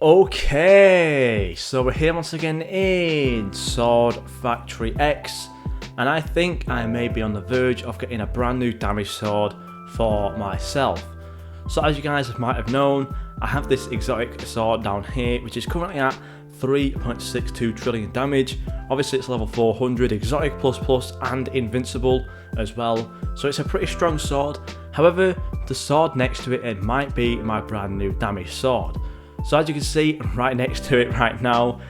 Okay, so we're here once again in Sword Factory X, and I think I may be on the verge of getting a brand new damage sword for myself. So as you guys might have known, I have this exotic sword down here, which is currently at 3.62 trillion damage. Obviously it's level 400, exotic plus and invincible as well, so it's a pretty strong sword. However, the sword next to it might be my brand new damage sword. So as you can see right next to it right now,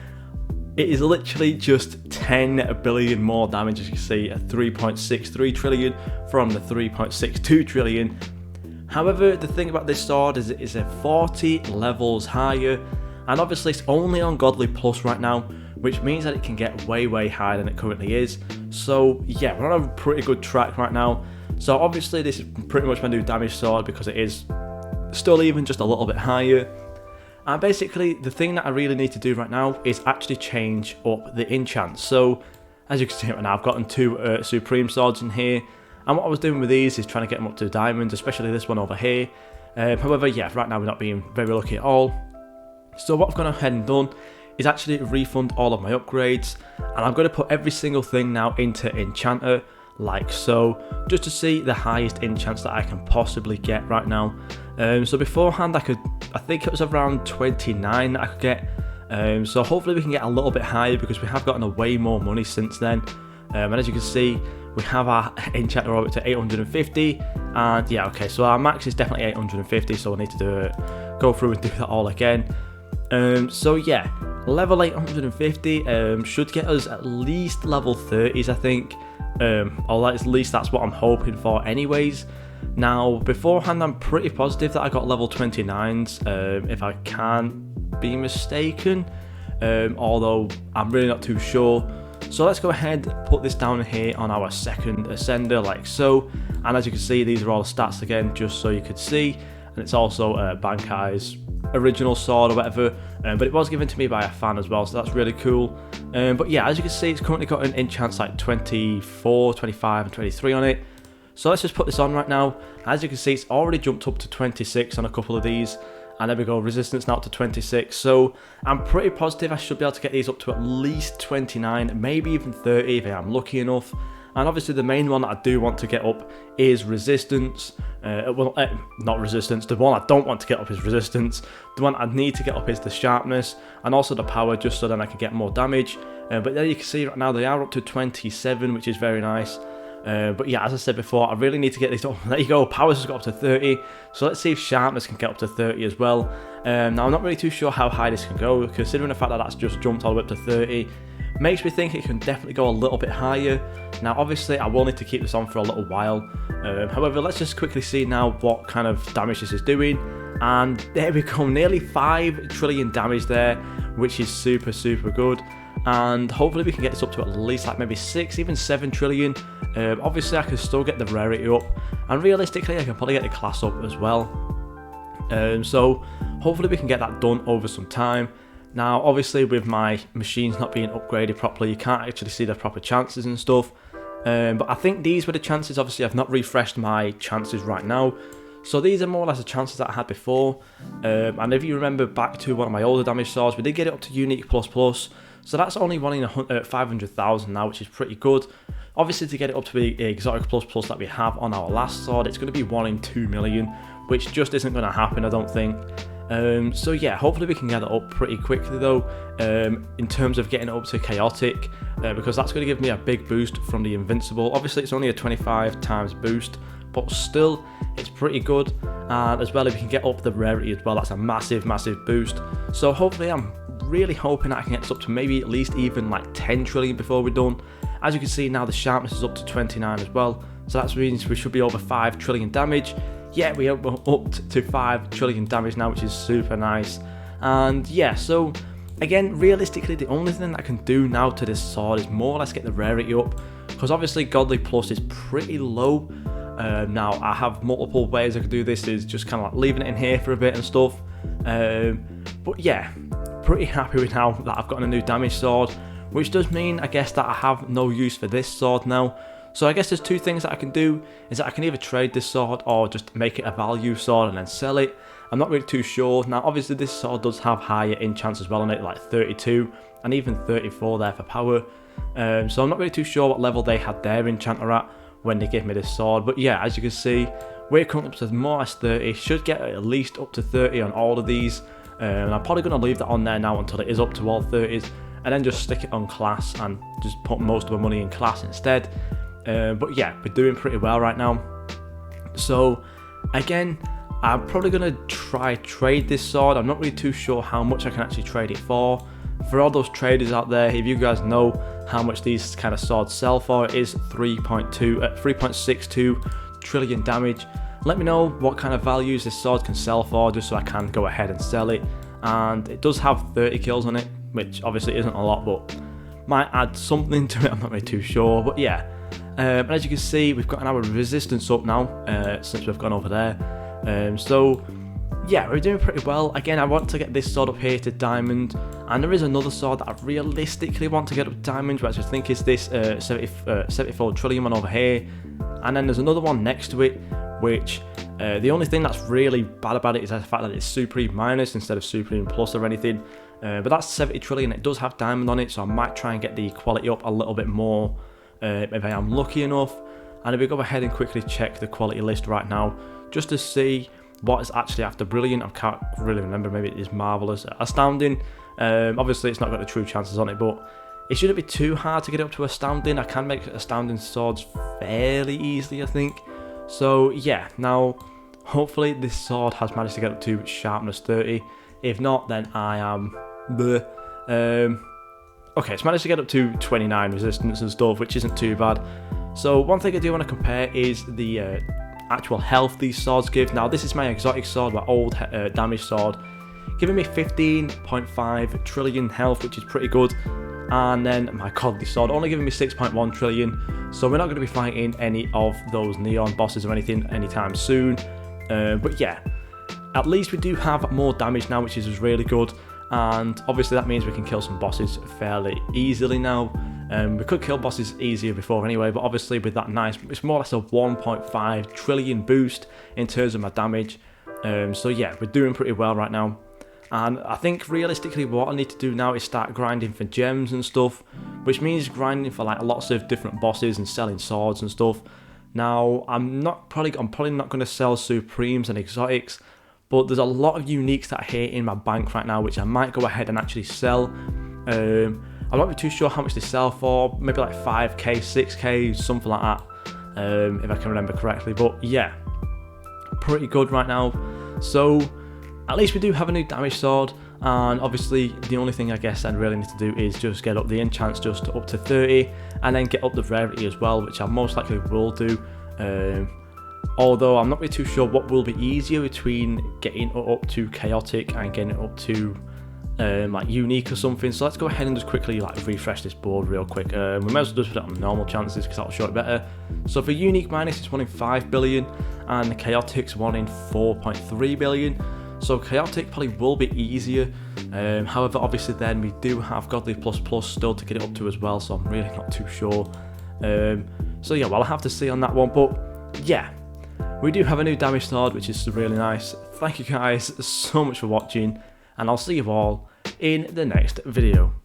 it is literally just 10 billion more damage, as you can see, at 3.63 trillion from the 3.62 trillion. However, the thing about this sword is it is a 40 levels higher, and obviously it's only on Godly Plus right now, which means that it can get way higher than it currently is. So yeah, we're on a pretty good track right now. So obviously this is pretty much my new damage sword because it is still even just a little bit higher. And basically, the thing that I really need to do right now is actually change up the enchants. So, as you can see right now, I've gotten two Supreme Swords in here. And what I was doing with these is trying to get them up to diamonds, especially this one over here. However, yeah, right now we're not being very lucky at all. So what I've gone ahead and done is actually refund all of my upgrades. And I'm going to put every single thing now into Enchanter, like so, just to see the highest enchants that I can possibly get right now. So beforehand I think it was around 29 that I could get, so hopefully we can get a little bit higher because we have gotten way more money since then. And as you can see, we have our enchanter orbit to 850, and yeah, okay, so our max is definitely 850, so we need to go through and do that all again. So yeah, level 850 should get us at least level 30s, I think, or at least that's what I'm hoping for anyways. Now, beforehand, I'm pretty positive that I got level 29s, if I can't be mistaken, although I'm really not too sure. So let's go ahead and put this down here on our second ascender, like so. And as you can see, these are all the stats again, just so you could see. And it's also Bankai's original sword or whatever, but it was given to me by a fan as well, so that's really cool. But yeah, as you can see, it's currently got an enchant like 24, 25, and 23 on it. So let's just put this on right now. As you can see, it's already jumped up to 26 on a couple of these. And there we go, resistance now to 26. So I'm pretty positive I should be able to get these up to at least 29, maybe even 30 if I'm lucky enough. And obviously the main one that I do want to get up is resistance. Not resistance, the one I don't want to get up is resistance. The one I need to get up is the sharpness and also the power, just so then I can get more damage. But there you can see right now they are up to 27, which is very nice. But yeah, as I said before, I really need to get these up. There you go, power's has got up to 30, so let's see if sharpness can get up to 30 as well. Now I'm not really too sure how high this can go, considering the fact that that's just jumped all the way up to 30. Makes me think it can definitely go a little bit higher. Now obviously I will need to keep this on for a little while. However, let's just quickly see now what kind of damage this is doing. And there we go, nearly 5 trillion damage there, which is super good. And hopefully we can get this up to at least like maybe 6, even 7 trillion. Obviously I can still get the rarity up, and realistically I can probably get the class up as well. So hopefully we can get that done over some time. Now obviously with my machines not being upgraded properly, you can't actually see the proper chances and stuff. But I think these were the chances. Obviously I've not refreshed my chances right now, so these are more or less the chances that I had before. And if you remember back to one of my older damage swords, we did get it up to Unique Plus, so that's only one in 500,000 now, which is pretty good. Obviously to get it up to the Exotic Plus that we have on our last sword, it's going to be 1 in 2 million, which just isn't going to happen, I don't think. So yeah, hopefully we can get it up pretty quickly though, in terms of getting it up to Chaotic, because that's going to give me a big boost from the Invincible. Obviously it's only a 25 times boost, but still it's pretty good. And as well, if we can get up the rarity as well, that's a massive boost. So hopefully I'm really hoping that I can get this up to maybe at least even like 10 trillion before we're done. As you can see now, the sharpness is up to 29 as well, so that means we should be over 5 trillion damage. Yeah, we are up to 5 trillion damage now, which is super nice. And yeah, so again, realistically the only thing that I can do now to this sword is more or less get the rarity up, because obviously Godly Plus is pretty low. Now I have multiple ways I could do this, is just kind of like leaving it in here for a bit and stuff. But yeah, pretty happy with now that I've gotten a new damage sword, which does mean I guess that I have no use for this sword now. So I guess there's two things that I can do, is that I can either trade this sword or just make it a value sword and then sell it. I'm not really too sure. Now obviously this sword does have higher enchants as well on it, like 32 and even 34 there for power. So I'm not really too sure what level they had their enchanter at when they gave me this sword. But yeah, as you can see, we're currently up to more or less 30, should get at least up to 30 on all of these. And I'm probably going to leave that on there now until it is up to all 30s, and then just stick it on class and just put most of my money in class instead. But yeah, we're doing pretty well right now. So again, I'm probably going to try trade this sword. I'm not really too sure how much I can actually trade it for. For all those traders out there, if you guys know how much these kind of swords sell for, it is 3.62 trillion damage. Let me know what kind of values this sword can sell for, just so I can go ahead and sell it. And it does have 30 kills on it, which obviously isn't a lot, but might add something to it. I'm not really too sure, but yeah. And as you can see, we've got our resistance up now since we've gone over there. So yeah, we're doing pretty well. Again, I want to get this sword up here to diamond, and there is another sword that I realistically want to get up to diamond, which I think is this 74 trillion one over here. And then there's another one next to it, which the only thing that's really bad about it is the fact that it's Supreme Minus instead of Supreme Plus or anything. But that's 70 trillion, it does have diamond on it, so I might try and get the quality up a little bit more if I am lucky enough. And if we go ahead and quickly check the quality list right now, just to see what is actually after Brilliant. I can't really remember, maybe it is Marvellous. Astounding, obviously it's not got the true chances on it, but it shouldn't be too hard to get up to Astounding. I can make Astounding swords fairly easily, I think. So yeah, now hopefully this sword has managed to get up to sharpness 30. If not, then I am the okay, it's managed to get up to 29 resistance and stuff, which isn't too bad. So one thing I do want to compare is the actual health these swords give. Now this is my exotic sword, my old damage sword, giving me 15.5 trillion health, which is pretty good. And then my godly sword only giving me 6.1 trillion. So we're not going to be fighting any of those neon bosses or anything anytime soon. But yeah, at least we do have more damage now, which is really good. And obviously that means we can kill some bosses fairly easily now. We could kill bosses easier before anyway, but obviously with that nice, it's more or less a 1.5 trillion boost in terms of my damage. So yeah, we're doing pretty well right now. And I think realistically what I need to do now is start grinding for gems and stuff, which means grinding for like lots of different bosses and selling swords and stuff. Now I'm probably not going to sell supremes and exotics, but there's a lot of uniques that are here in my bank right now, which I might go ahead and actually sell. I'm not really too sure how much they sell for, maybe like 5k, 6k, something like that, if I can remember correctly. But yeah, pretty good right now. So at least we do have a new damage sword, and obviously the only thing I guess I really need to do is just get up the enchants just up to 30, and then get up the rarity as well, which I most likely will do. Although I'm not really too sure what will be easier between getting up to chaotic and getting up to like unique or something. So let's go ahead and just quickly like refresh this board real quick. We might as well just put it on normal chances because that'll show it better. So for unique minus, it's 1 in 5 billion, and the chaotic's 1 in 4.3 billion. So chaotic probably will be easier. However, obviously then we do have godly plus plus still to get it up to as well, so I'm really not too sure. So yeah, well, I'll have to see on that one. But yeah, we do have a new damage sword, which is really nice. Thank you guys so much for watching, and I'll see you all in the next video.